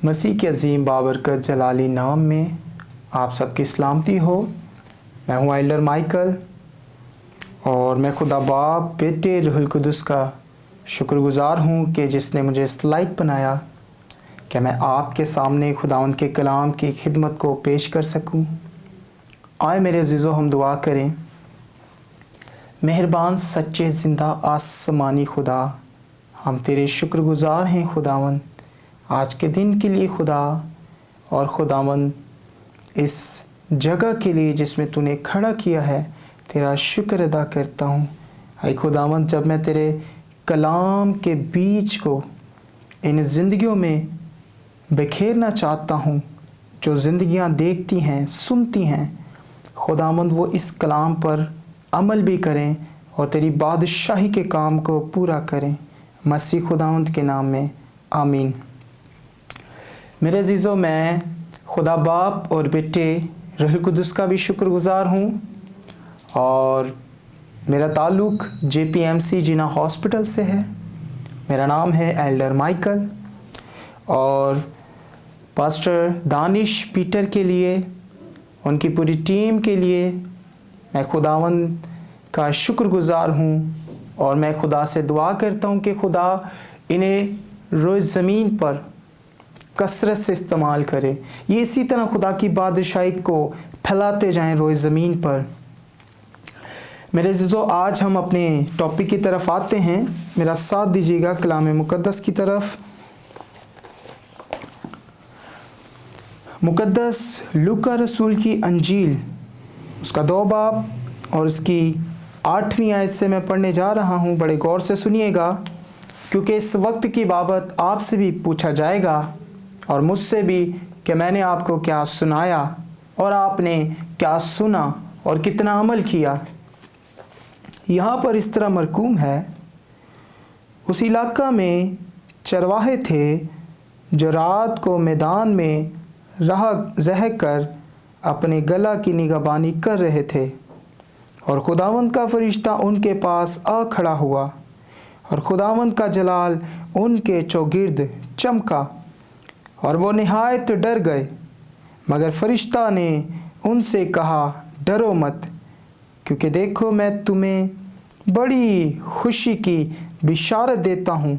मसीह के अजीम बाबरकत जलाली नाम में आप सबकी सलामती हो। मैं हूँ एल्डर माइकल और मैं खुदा बाप बेटे रूहुल कुदस का शुक्रगुज़ार हूँ कि जिसने मुझे इस लायक बनाया कि मैं आपके सामने खुदावंद के कलाम की खिदमत को पेश कर सकूँ। आए मेरे अजीज़ों, हम दुआ करें। मेहरबान सच्चे ज़िंदा आसमानी खुदा, हम तेरे शुक्रगुज़ार हैं खुदावंद आज के दिन के लिए खुदा, और खुदावंद इस जगह के लिए जिसमें तूने खड़ा किया है, तेरा शुक्र अदा करता हूँ। ऐ खुदावंद, जब मैं तेरे कलाम के बीज को इन ज़िंदगियों में बिखेरना चाहता हूँ, जो ज़िंदगियाँ देखती हैं, सुनती हैं, खुदावंद वो इस कलाम पर अमल भी करें और तेरी बादशाही के काम को पूरा करें। मसीह खुदावंद के नाम में आमीन। मेरे अजीज़ों, मैं खुदा बाप और बेटे रूहुल कुदस का भी शुक्रगुज़ार हूँ और मेरा ताल्लुक़ JPMC जिना हॉस्पिटल से है। मेरा नाम है एल्डर माइकल और पास्टर दानिश पीटर के लिए, उनकी पूरी टीम के लिए मैं खुदावंद का शुक्रगुज़ार हूँ और मैं खुदा से दुआ करता हूँ कि खुदा इन्हें रोज़ ज़मीन पर कसरत से इस्तेमाल करे। ये इसी तरह खुदा की बादशाही को फैलाते जाएं रोज़ ज़मीन पर। मेरे अज़ीज़ों, आज हम अपने टॉपिक की तरफ आते हैं। मेरा साथ दीजिएगा कलाम मुक़द्दस की तरफ। मुक़द्दस लूका रसूल की अंजील, उसका 2 बाब और उसकी 8वीं आयत से मैं पढ़ने जा रहा हूँ। बड़े गौर से सुनिएगा, क्योंकि इस वक्त की बाबत आपसे भी पूछा जाएगा और मुझसे भी कि मैंने आपको क्या सुनाया और आपने क्या सुना और कितना अमल किया। यहाँ पर इस तरह मरकूम है, उस इलाका में चरवाहे थे जो रात को मैदान में रह कर अपने गला की निगहबानी कर रहे थे, और खुदावंद का फरिश्ता उनके पास आ खड़ा हुआ और खुदावंद का जलाल उनके चौगिर्द चमका और वो निहायत डर गए। मगर फरिश्ता ने उनसे कहा, डरो मत, क्योंकि देखो मैं तुम्हें बड़ी खुशी की बिशारत देता हूँ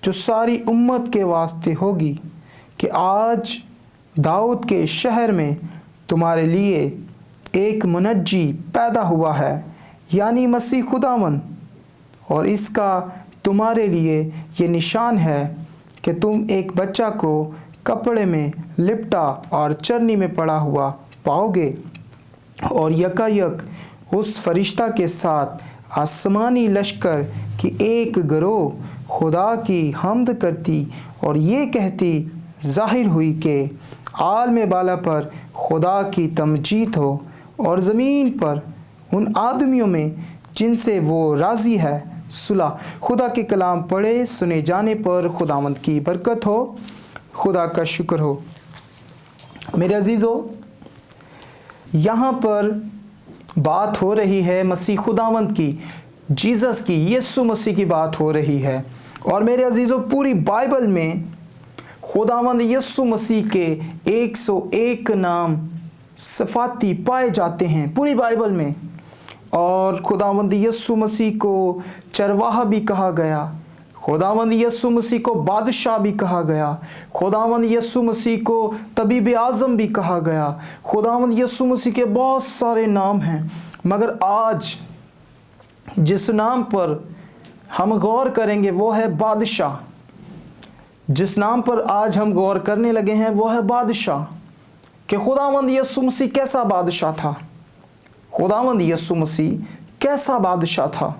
जो सारी उम्मत के वास्ते होगी, कि आज दाऊद के शहर में तुम्हारे लिए एक मुनज्जी पैदा हुआ है, यानी मसीह खुदावंद। और इसका तुम्हारे लिए ये निशान है कि तुम एक बच्चा को कपड़े में लिपटा और चरनी में पड़ा हुआ पाओगे। और यकायक उस फरिश्ता के साथ आसमानी लश्कर की एक गिरोह खुदा की हम्द करती और ये कहती ज़ाहिर हुई कि आलम बाला पर खुदा की तमजीद हो और ज़मीन पर उन आदमियों में जिनसे वो राज़ी है सुलह। खुदा के कलाम पढ़े सुने जाने पर खुदावंद की बरकत हो, खुदा का शुक्र हो। मेरे अजीज़ों, यहाँ पर बात हो रही है मसीह खुदावंद की, जीसस की, यीशु मसीह की बात हो रही है। और मेरे अजीज़ों, पूरी बाइबल में खुदावंद यीशु मसीह के 101 नाम सफ़ाती पाए जाते हैं पूरी बाइबल में। और खुदावंद यीशु मसीह को चरवाहा भी कहा गया, खुदावंद यीशु मसीह को बादशाह भी कहा गया, खुदावंद यीशु मसीह को तबीब आज़म भी कहा गया। खुदावंद यीशु मसीह के बहुत सारे नाम हैं, मगर आज जिस नाम पर हम गौर करेंगे वो है बादशाह। जिस नाम पर आज हम गौर करने लगे हैं वो है बादशाह, कि खुदावंद यीशु मसीह कैसा बादशाह था। खुदावंद यीशु मसीह कैसा बादशाह था।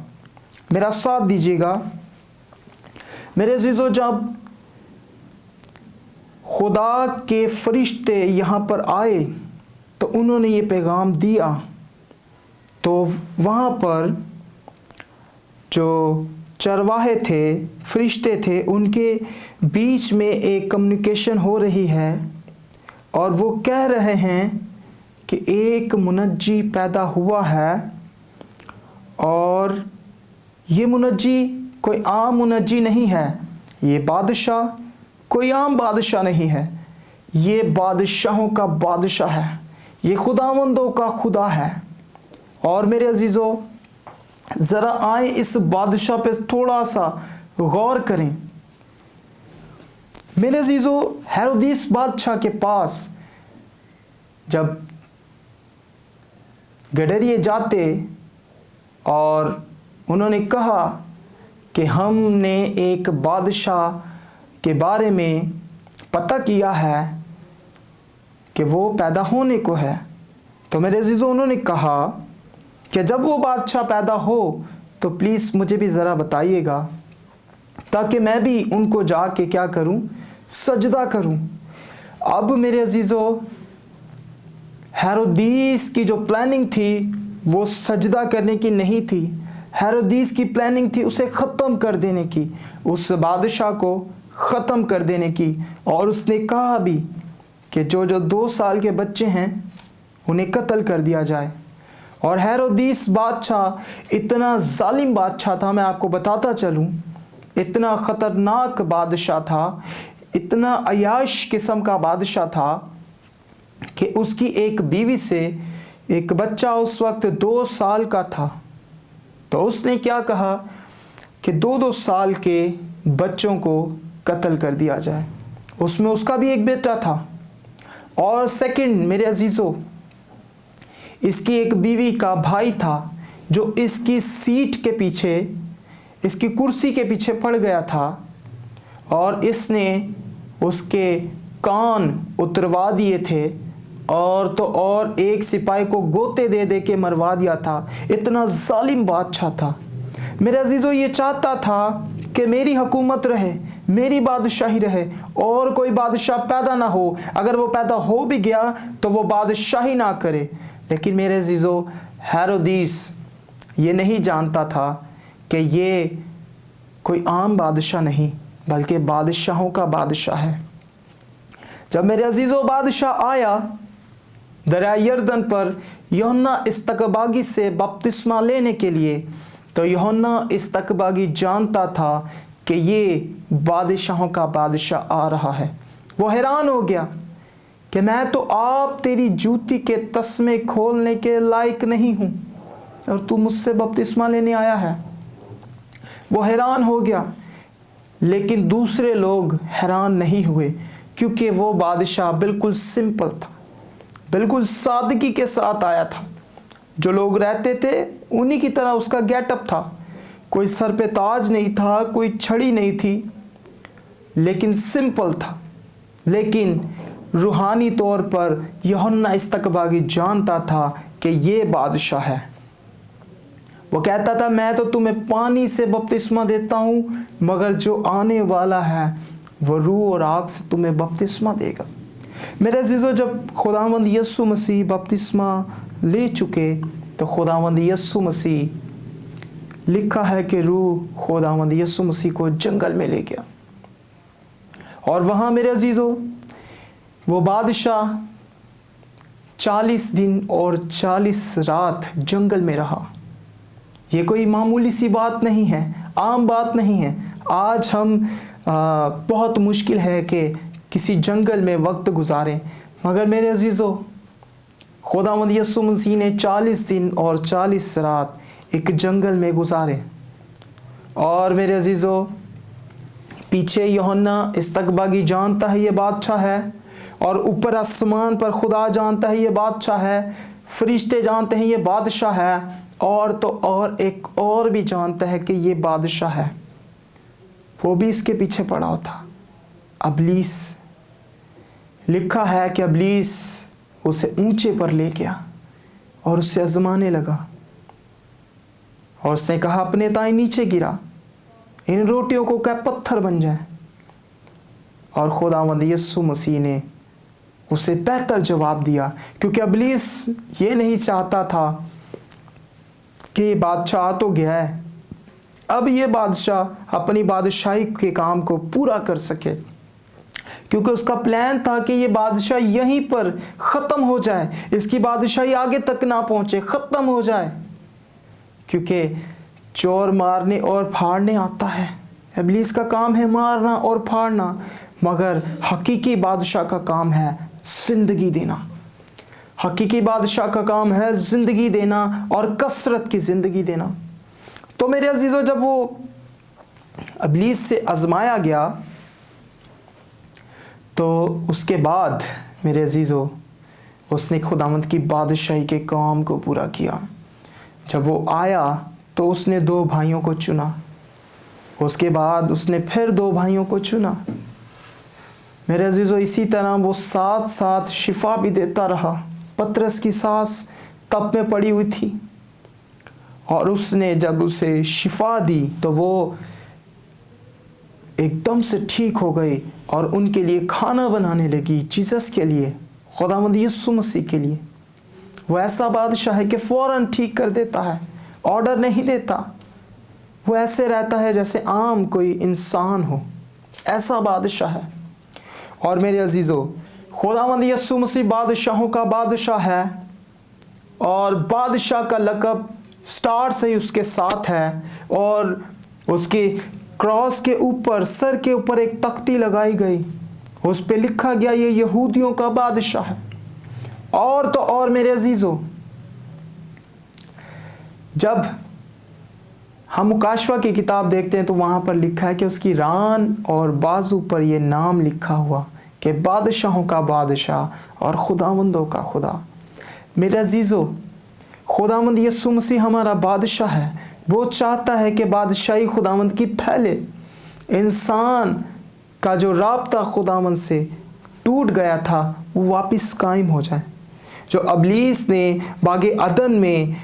मेरा साथ दीजिएगा मेरे अजीज़ों, जब खुदा के फरिश्ते यहाँ पर आए तो उन्होंने ये पैगाम दिया, तो वहाँ पर जो चरवाहे थे, फरिश्ते थे, उनके बीच में एक कम्युनिकेशन हो रही है और वो कह रहे हैं कि एक मुनज्जी पैदा हुआ है, और ये मुनज्जी कोई आम मुनज्जी नहीं है, ये बादशाह कोई आम बादशाह नहीं है, ये बादशाहों का बादशाह है, ये खुदावंदों का खुदा है। और मेरे अजीज़ों, ज़रा आए इस बादशाह पे थोड़ा सा गौर करें। मेरे अजीज़ों, हेरोदिस बादशाह के पास जब गडरिये जाते और उन्होंने कहा कि हमने एक बादशाह के बारे में पता किया है कि वो पैदा होने को है, तो मेरे अजीज़ों उन्होंने कहा कि जब वो बादशाह पैदा हो तो प्लीज़ मुझे भी ज़रा बताइएगा, ताकि मैं भी उनको जाके क्या करूं, सजदा करूं। अब मेरे अजीज़ों, हेरोदिस की जो प्लानिंग थी वो सजदा करने की नहीं थी। हेरोदिस की प्लानिंग थी उसे ख़त्म कर देने की, उस बादशाह को ख़त्म कर देने की। और उसने कहा भी कि जो 2 साल के बच्चे हैं उन्हें कत्ल कर दिया जाए। और हेरोदिस बादशाह इतना जालिम बादशाह था, मैं आपको बताता चलूं, इतना ख़तरनाक बादशाह था, इतना अयाश किस्म का बादशाह था कि उसकी एक बीवी से एक बच्चा उस वक्त 2 साल का था। तो उसने क्या कहा कि 2-2 साल के बच्चों को कत्ल कर दिया जाए। उसमें उसका भी एक बेटा था। और सेकंड, मेरे अजीज़ों, इसकी एक बीवी का भाई था जो इसकी सीट के पीछे, इसकी कुर्सी के पीछे पड़ गया था और इसने उसके कान उतरवा दिए थे और तो और एक सिपाही को गोते दे दे के मरवा दिया था। इतना जालिम बादशाह था। मेरे अजीज़ों, ये चाहता था कि मेरी हुकूमत रहे, मेरी बादशाही रहे और कोई बादशाह पैदा ना हो। अगर वो पैदा हो भी गया तो वो बादशाही ना करे। लेकिन मेरे अजीज़ों, हेरोदिस ये नहीं जानता था कि ये कोई आम बादशाह नहीं बल्कि बादशाहों का बादशाह है। जब मेरे अजीज़ों बादशाह आया दरिया यरदन पर यूहन्ना इस्तकबागी से बपतिस्मा लेने के लिए, तो यूहन्ना इस्तकबागी जानता था कि ये बादशाहों का बादशाह आ रहा है। वो हैरान हो गया कि मैं तो आप तेरी जूती के तस्मे खोलने के लायक नहीं हूँ और तू मुझसे बपतिस्मा लेने आया है। वो हैरान हो गया। लेकिन दूसरे लोग हैरान नहीं हुए, क्योंकि वो बादशाह बिल्कुल सिंपल था, बिल्कुल सादगी के साथ आया था। जो लोग रहते थे उन्हीं की तरह उसका गेटअप था। कोई सर पे ताज नहीं था, कोई छड़ी नहीं थी, लेकिन सिंपल था। लेकिन रूहानी तौर पर यूहन्ना इस्तकबागी जानता था कि ये बादशाह है। वो कहता था, मैं तो तुम्हें पानी से बपतिस्मा देता हूँ, मगर जो आने वाला है वो रूह और आग से तुम्हें बपतिस्मा देगा। मेरे अजीज़ों, जब खुदावंद यीशु मसीह बपतिस्मा ले चुके तो खुदावंद यीशु मसीह लिखा है कि रूह खुदावंद यीशु मसीह को जंगल में ले गया। और वहाँ मेरे अजीज़ों वो बादशाह 40 दिन और 40 रात जंगल में रहा। ये कोई मामूली सी बात नहीं है, आम बात नहीं है। आज हम बहुत मुश्किल है कि किसी जंगल में वक्त गुजारें, मगर मेरे अजीज़ों खुदावंद यीशु मसीह ने 40 दिन और 40 रात एक जंगल में गुजारे। और मेरे अजीज़ों, पीछे यूहन्ना इस्तकबागी जानता है ये बादशाह है, और ऊपर आसमान पर खुदा जानता है ये बादशाह है, फरिश्ते जानते हैं ये बादशाह है, और तो और एक और भी जानता है कि ये बादशाह है। वो भी इसके पीछे पड़ा था, अबलीस। लिखा है कि अबलीस उसे ऊंचे पर ले गया और उससे आजमाने लगा, और उसने कहा अपने ताई नीचे गिरा, इन रोटियों को क्या पत्थर बन जाए। और खुदावंद यीशु मसीह ने उसे बेहतर जवाब दिया, क्योंकि अबलीस ये नहीं चाहता था कि बादशाह आ तो गया है, अब ये बादशाह अपनी बादशाही के काम को पूरा कर सके, क्योंकि उसका प्लान था कि ये बादशाह यहीं पर ख़त्म हो जाए, इसकी बादशाही आगे तक ना पहुँचे, ख़त्म हो जाए। क्योंकि चोर मारने और फाड़ने आता है, इब्लीस का काम है मारना और फाड़ना, मगर हकीकी बादशाह का काम है ज़िंदगी देना। हकीकी बादशाह का काम है ज़िंदगी देना और कसरत की ज़िंदगी देना। तो मेरे अजीज़ों, जब वो इब्लीस से आजमाया गया तो उसके बाद मेरे अजीज़ों उसने खुदावंद की बादशाही के काम को पूरा किया। जब वो आया तो उसने 2 भाइयों को चुना, उसके बाद उसने फिर 2 भाइयों को चुना। मेरे अजीज़ों, इसी तरह वो साथ साथ शिफा भी देता रहा। पतरस की सांस तप में पड़ी हुई थी और उसने जब उसे शिफा दी तो वो एकदम से ठीक हो गई और उनके लिए खाना बनाने लगी, जीसस के लिए, खुदावंद यीशु मसीह के लिए। वो ऐसा बादशाह है कि फ़ौरन ठीक कर देता है, ऑर्डर नहीं देता। वो ऐसे रहता है जैसे आम कोई इंसान हो, ऐसा बादशाह है। और मेरे अजीज़ों, खुदावंद यीशु मसीह बादशाहों का बादशाह है और बादशाह का लक़ब स्टार से ही उसके साथ है। और उसके क्रॉस के ऊपर, सर के ऊपर एक तख्ती लगाई गई, उस पे लिखा गया ये यहूदियों का बादशाह है। और तो और मेरे अजीज़ों, जब हम मुकाशवा की किताब देखते हैं तो वहाँ पर लिखा है कि उसकी रान और बाजू पर यह नाम लिखा हुआ कि बादशाहों का बादशाह और खुदावंदों का खुदा। मेरे अजीज़ों, खुदावंद यीशु मसीह हमारा बादशाह है। वो चाहता है कि बादशाही खुदावंद की फैले। इंसान का जो राब्ता खुदावंद से टूट गया था वो वापस कायम हो जाए। जो इब्लीस ने बागे अदन में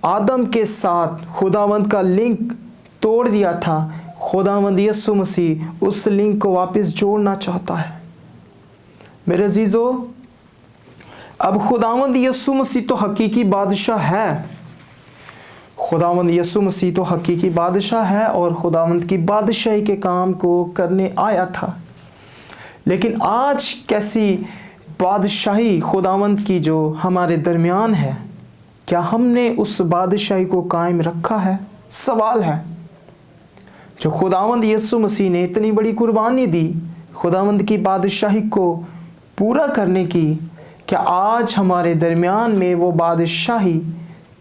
आदम के साथ खुदावंद का लिंक तोड़ दिया था, खुदावंद यीशु मसीह उस लिंक को वापस जोड़ना चाहता है। मेरे अजीज़ों, अब खुदावंद यीशु मसीह तो हकीकी बादशाह है। खुदावंद यीशु मसीह तो हकीकी बादशाह है और खुदावंद की बादशाही के काम को करने आया था। लेकिन आज कैसी बादशाही खुदावंद की जो हमारे दरमियान है, क्या हमने उस बादशाही को कायम रखा है? सवाल है। जो खुदावंद यीशु मसीह ने इतनी बड़ी कुर्बानी दी खुदावंद की बादशाही को पूरा करने की, क्या आज हमारे दरमियान में वो बादशाही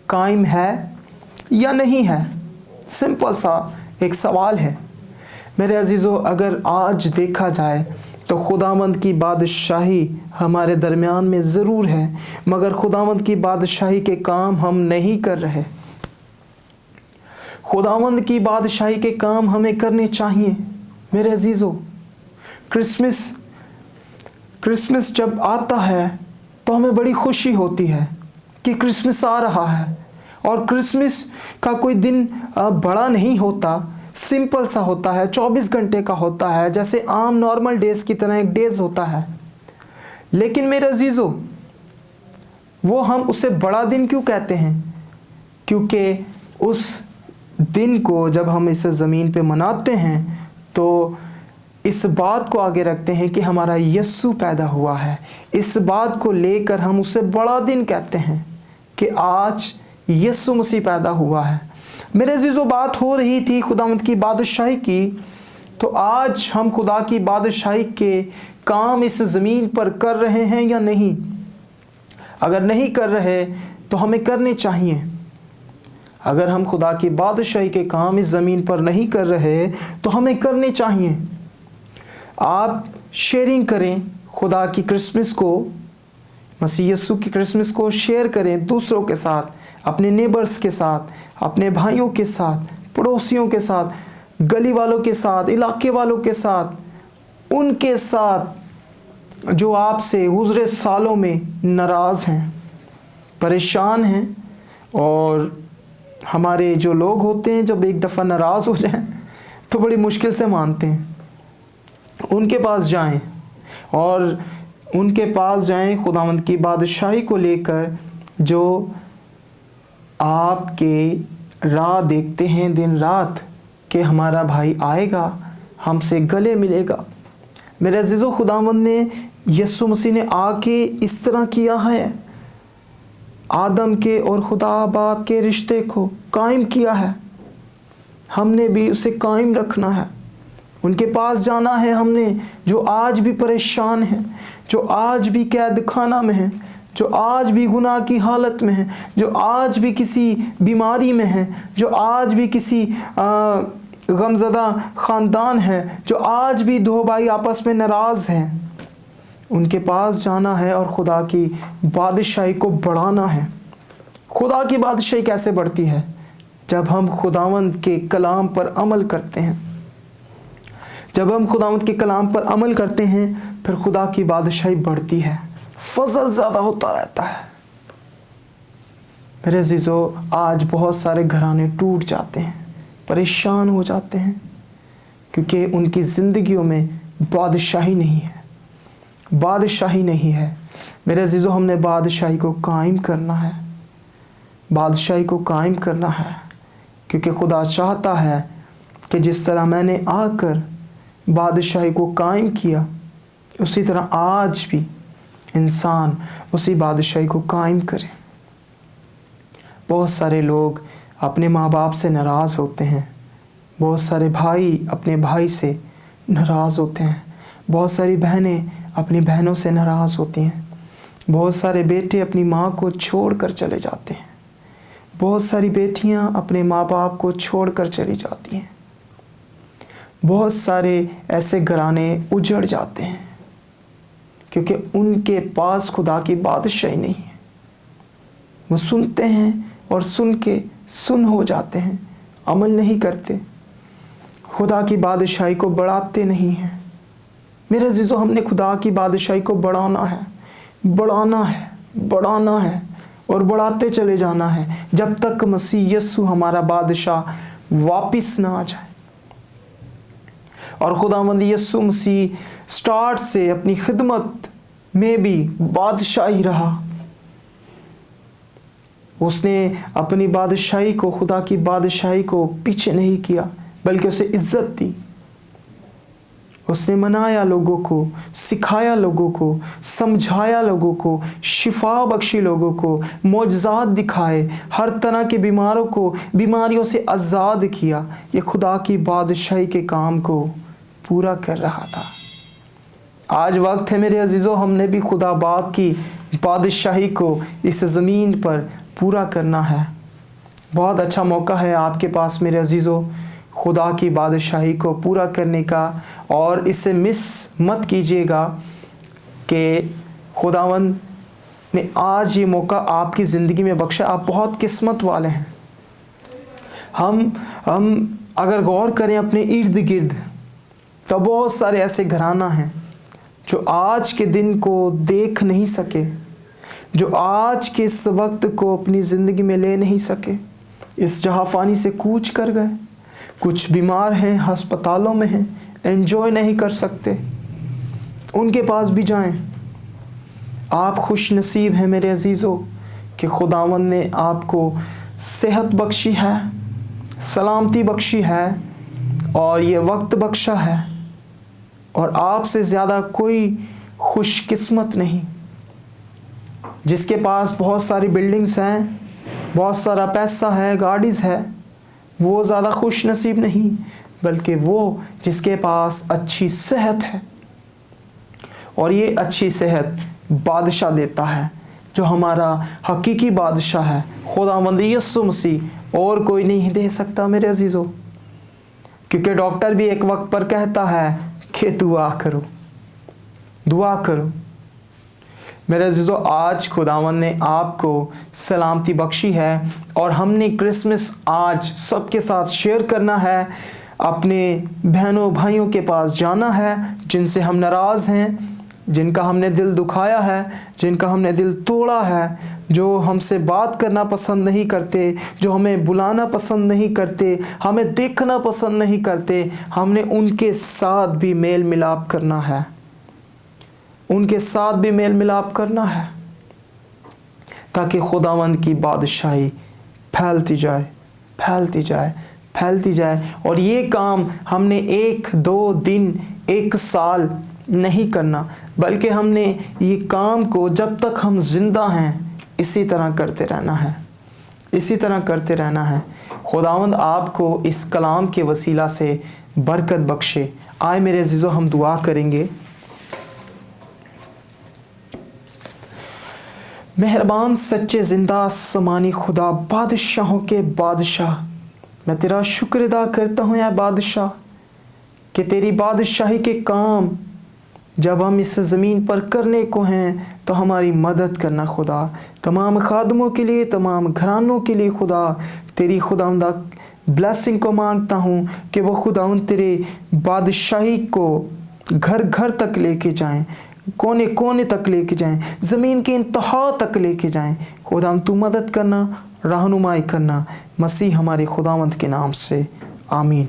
कायम है या नहीं है? सिंपल सा एक सवाल है। मेरे अजीज़ों, अगर आज देखा जाए तो खुदावंद की बादशाही हमारे दरमियान में ज़रूर है, मगर खुदावंद की बादशाही के काम हम नहीं कर रहे। खुदावंद की बादशाही के काम हमें करने चाहिए। मेरे अजीज़ों, क्रिसमस जब आता है तो हमें बड़ी खुशी होती है कि क्रिसमस आ रहा है। और क्रिसमस का कोई दिन बड़ा नहीं होता, सिंपल सा होता है, 24 घंटे का होता है, जैसे आम नॉर्मल डेज़ की तरह एक डेज़ होता है। लेकिन मेरे अजीज़ों, वो हम उसे बड़ा दिन क्यों कहते हैं? क्योंकि उस दिन को जब हम इस ज़मीन पे मनाते हैं तो इस बात को आगे रखते हैं कि हमारा यीशु पैदा हुआ है। इस बात को लेकर हम उसे बड़ा दिन कहते हैं कि आज यीशु मसीह पैदा हुआ है। मेरे अजीज़ों, बात हो रही थी खुदावंद की बादशाही की, तो आज हम खुदा की बादशाही के काम इस ज़मीन पर कर रहे हैं या नहीं? अगर नहीं कर रहे तो हमें करने चाहिए। अगर हम खुदा की बादशाही के काम इस ज़मीन पर नहीं कर रहे तो हमें करने चाहिए। आप शेयरिंग करें खुदा की क्रिसमस को, मसीह यीशु की क्रिसमस को शेयर करें दूसरों के साथ, अपने नेबर्स के साथ, अपने भाइयों के साथ, पड़ोसियों के साथ, गली वालों के साथ, इलाके वालों के साथ, उनके साथ जो आपसे गुज़रे सालों में नाराज़ हैं, परेशान हैं। और हमारे जो लोग होते हैं जब एक दफ़ा नाराज़ हो जाएं तो बड़ी मुश्किल से मानते हैं। उनके पास जाएं और उनके पास जाएं खुदावंद की बादशाही को लेकर, जो आपके राह देखते हैं दिन रात कि हमारा भाई आएगा, हमसे गले मिलेगा। मेरे अजीज़ों, खुदावंद ने, यीशु मसीह ने आके इस तरह किया है, आदम के और खुदा बाप के रिश्ते को कायम किया है। ہم نے بھی اسے قائم رکھنا ہے۔ ان کے پاس جانا ہے ہم نے جو آج بھی پریشان ہیں، جو آج بھی قید خانہ میں ہیں، جو آج بھی گناہ کی حالت میں ہیں، جو آج بھی کسی بیماری میں ہیں، جو آج بھی کسی غمزدہ خاندان ہے، جو آج بھی دو بھائی آپس میں ناراض ہیں۔ ان کے پاس جانا ہے اور خدا کی بادشاہی کو بڑھانا ہے۔ خدا کی بادشاہی کیسے بڑھتی ہے؟ جب ہم خداوند کے کلام پر عمل کرتے ہیں۔ جب ہم خداوند کے کلام پر عمل کرتے ہیں پھر خدا کی بادشاہی بڑھتی ہے، فضل زیادہ ہوتا رہتا ہے۔ میرے عزیزو، آج بہت سارے گھرانے ٹوٹ جاتے ہیں، پریشان ہو جاتے ہیں، کیونکہ ان کی زندگیوں میں بادشاہی نہیں ہے، بادشاہی نہیں ہے۔ میرے عزیزو، ہم نے بادشاہی کو قائم کرنا ہے، بادشاہی کو قائم کرنا ہے، کیونکہ خدا چاہتا ہے کہ جس طرح میں نے آ کر بادشاہی کو قائم کیا، اسی طرح آج بھی انسان اسی بادشاہی کو قائم کرے۔ بہت سارے لوگ اپنے ماں باپ سے ناراض ہوتے ہیں، بہت سارے بھائی اپنے بھائی سے ناراض ہوتے ہیں، بہت ساری بہنیں اپنی بہنوں سے ناراض ہوتی ہیں، بہت سارے بیٹے اپنی ماں کو چھوڑ کر چلے جاتے ہیں، بہت ساری بیٹیاں اپنے ماں باپ کو چھوڑ کر چلی جاتی ہیں، بہت سارے ایسے گھرانے اجڑ جاتے ہیں کیونکہ ان کے پاس خدا کی بادشاہی نہیں ہے۔ وہ سنتے ہیں اور سن کے سن ہو جاتے ہیں، عمل نہیں کرتے، خدا کی بادشاہی کو بڑھاتے نہیں ہیں۔ میرے عزیزو، ہم نے خدا کی بادشاہی کو بڑھانا ہے، بڑھانا ہے، بڑھانا ہے اور بڑھاتے چلے جانا ہے جب تک مسیح یسوع ہمارا بادشاہ واپس نہ آ جائے۔ اور خداوند یسوع مسیح سٹارٹ سے اپنی خدمت میں بھی بادشاہی رہا۔ اس نے اپنی بادشاہی کو، خدا کی بادشاہی کو پیچھے نہیں کیا بلکہ اسے عزت دی۔ اس نے منایا لوگوں کو، سکھایا لوگوں کو، سمجھایا لوگوں کو، شفا بخشی لوگوں کو، معجزات دکھائے، ہر طرح کے بیماروں کو بیماریوں سے آزاد کیا۔ یہ خدا کی بادشاہی کے کام کو پورا کر رہا تھا۔ آج وقت ہے میرے عزیزو، ہم نے بھی خدا باپ کی بادشاہی کو اس زمین پر پورا کرنا ہے۔ بہت اچھا موقع ہے آپ کے پاس میرے عزیزو خدا کی بادشاہی کو پورا کرنے کا، اور اسے مس مت کیجیے گا کہ خداوند نے آج یہ موقع آپ کی زندگی میں بخشا۔ آپ بہت قسمت والے ہیں۔ ہم اگر غور کریں اپنے ارد گرد تو بہت سارے ایسے گھرانہ ہیں جو آج کے دن کو دیکھ نہیں سکے، جو آج کے اس وقت کو اپنی زندگی میں لے نہیں سکے، اس جہاں فانی سے کوچ کر گئے۔ کچھ بیمار ہیں، ہسپتالوں میں ہیں، انجوائے نہیں کر سکتے، ان کے پاس بھی جائیں۔ آپ خوش نصیب ہیں میرے عزیزو کہ خداوند نے آپ کو صحت بخشی ہے، سلامتی بخشی ہے اور یہ وقت بخشا ہے، اور آپ سے زیادہ کوئی خوش قسمت نہیں۔ جس کے پاس بہت ساری بلڈنگز ہیں، بہت سارا پیسہ ہے، گاڑیز ہے، وہ زیادہ خوش نصیب نہیں، بلکہ وہ جس کے پاس اچھی صحت ہے، اور یہ اچھی صحت بادشاہ دیتا ہے جو ہمارا حقیقی بادشاہ ہے، خداوند یسوع مسیح، اور کوئی نہیں دے سکتا میرے عزیزو۔ کیونکہ ڈاکٹر بھی ایک وقت پر کہتا ہے کہ دعا کرو، دعا کرو۔ میرے عزیزو، آج خداوند نے آپ کو سلامتی بخشی ہے، اور ہم نے کرسمس آج سب کے ساتھ شیئر کرنا ہے، اپنے بہنوں بھائیوں کے پاس جانا ہے جن سے ہم ناراض ہیں، جن کا ہم نے دل دکھایا ہے، جن کا ہم نے دل توڑا ہے، جو ہم سے بات کرنا پسند نہیں کرتے، جو ہمیں بلانا پسند نہیں کرتے، ہمیں دیکھنا پسند نہیں کرتے، ہم نے ان کے ساتھ بھی میل ملاپ کرنا ہے، ان کے ساتھ بھی میل ملاپ کرنا ہے، تاکہ خداوند کی بادشاہی پھیلتی جائے، پھیلتی جائے، پھیلتی جائے۔ اور یہ کام ہم نے 1 2 دن 1 سال نہیں کرنا، بلکہ ہم نے یہ کام کو جب تک ہم زندہ ہیں اسی طرح کرتے رہنا ہے، इसी तरह करते रहना है। खुदावंद आपको इस कलाम के वसीला से बरकत बख्शे। आए मेरे अज़ीज़ों, हम दुआ करेंगे। मेहरबान सच्चे ज़िंदा आसमानी खुदा, बादशाहों के बादशाह, मैं तेरा शुक्र अदा करता हूँ या बादशाह कि तेरी बादशाही के काम जब हम इस ज़मीन पर करने को हैं तो हमारी मदद करना खुदा। तमाम खादमों के लिए, तमाम घरानों के लिए खुदा तेरी खुदावंदा ब्लेसिंग को मांगता हूँ कि वो खुदावंद तेरे बादशाही को घर घर तक लेके जाएं, कोने कोने तक लेके जाएं, ज़मीन के इंतहा तक लेके जाएं। खुदावंद तू मदद करना, रहनुमाई करना, मसीह हमारे खुदावंद के नाम से, आमीन।